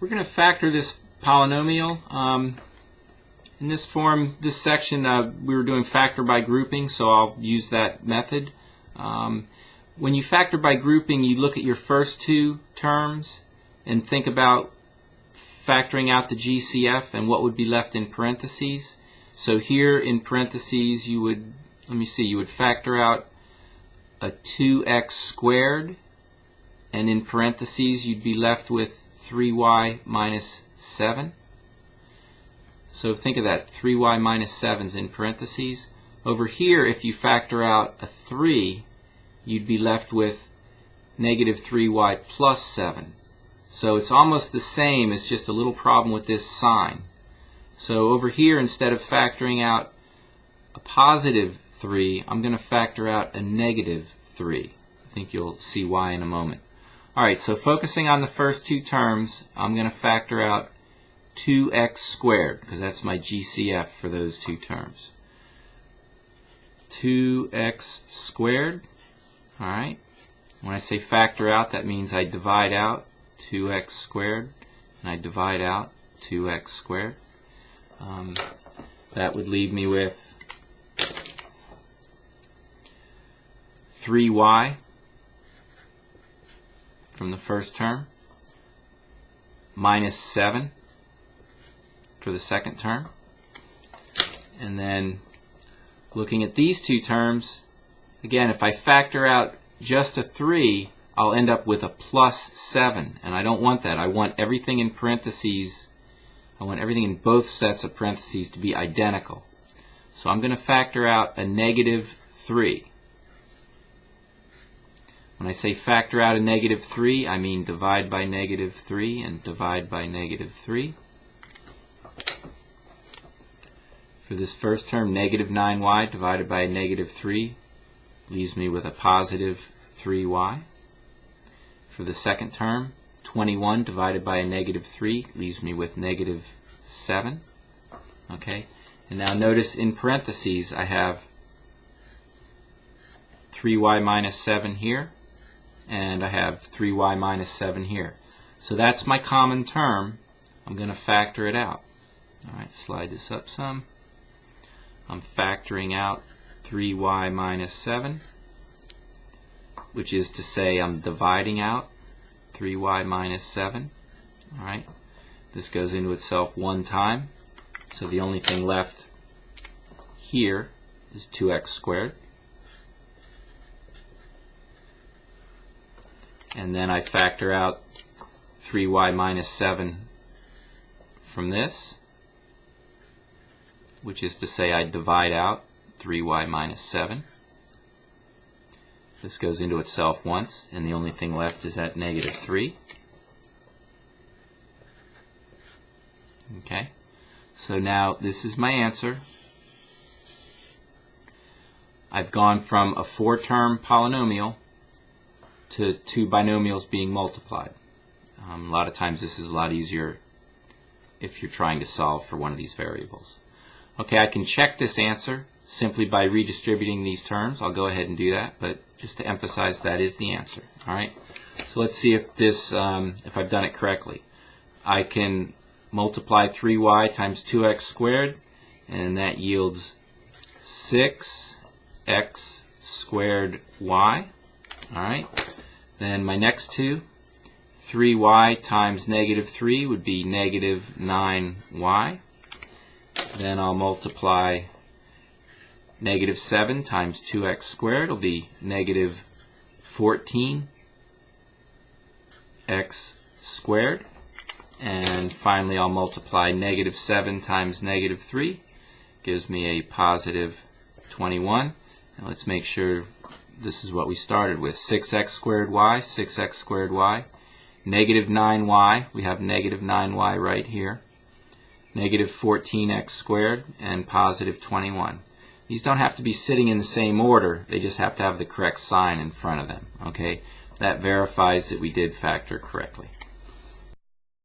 We're going to factor this polynomial. In this form, this section, we were doing factor by grouping, so I'll use that method. When you factor by grouping, you look at your first two terms and think about factoring out the GCF and what would be left in parentheses. So here in parentheses, you would, you would factor out a 2x squared, and in parentheses, you'd be left with 3y minus 7. So think of that, 3y minus 7 is in parentheses. Over here, if you factor out a 3, you'd be left with negative 3y plus 7. So it's almost the same, it's just a little problem with this sign. So over here, instead of factoring out a positive 3, I'm going to factor out a negative 3. I think you'll see why in a moment. Alright, so focusing on the first two terms, I'm going to factor out 2x squared, because that's my GCF for those two terms. 2x squared. Alright, when I say factor out, that means I divide out 2x squared, and I divide out 2x squared. That would leave me with 3y from the first term minus 7 for the second term. And then looking at these two terms, again, if I factor out just a 3, I'll end up with a plus 7, and I don't want that. I want everything in parentheses, I want everything in both sets of parentheses to be identical. So I'm going to factor out a negative 3. When I say factor out a negative 3, I mean divide by negative 3 and divide by negative 3. For this first term, negative 9y divided by a negative 3 leaves me with a positive 3y. For the second term, 21 divided by a negative 3 leaves me with negative 7. Okay, and now notice in parentheses I have 3y minus 7 here, and I have 3y minus 7 here. So that's my common term. I'm going to factor it out. Alright, slide this up some. I'm factoring out 3y minus 7, which is to say I'm dividing out 3y minus 7. Alright, this goes into itself one time, so the only thing left here is 2x squared. And then I factor out 3y minus 7 from this, which is to say I divide out 3y minus 7. This goes into itself once, and the only thing left is that negative 3. Okay, so now this is my answer. I've gone from a 4-term polynomial to 2 binomials being multiplied. A lot of times this is a lot easier if you're trying to solve for one of these variables. Okay, I can check this answer simply by redistributing these terms. I'll go ahead and do that, but just to emphasize, that is the answer. Alright, so let's see if this, if I've done it correctly. I can multiply 3y times 2x squared, and that yields 6x squared y. Alright, then my next two, 3y times negative 3 would be negative 9y. Then I'll multiply negative 7 times 2x squared will be negative 14x squared. And finally I'll multiply negative 7 times negative 3. Gives me a positive 21. And let's make sure this is what we started with. 6x squared y, 6x squared y. Negative 9y, we have negative 9y right here. Negative 14x squared and positive 21. These don't have to be sitting in the same order, they just have to have the correct sign in front of them. Okay, that verifies that we did factor correctly.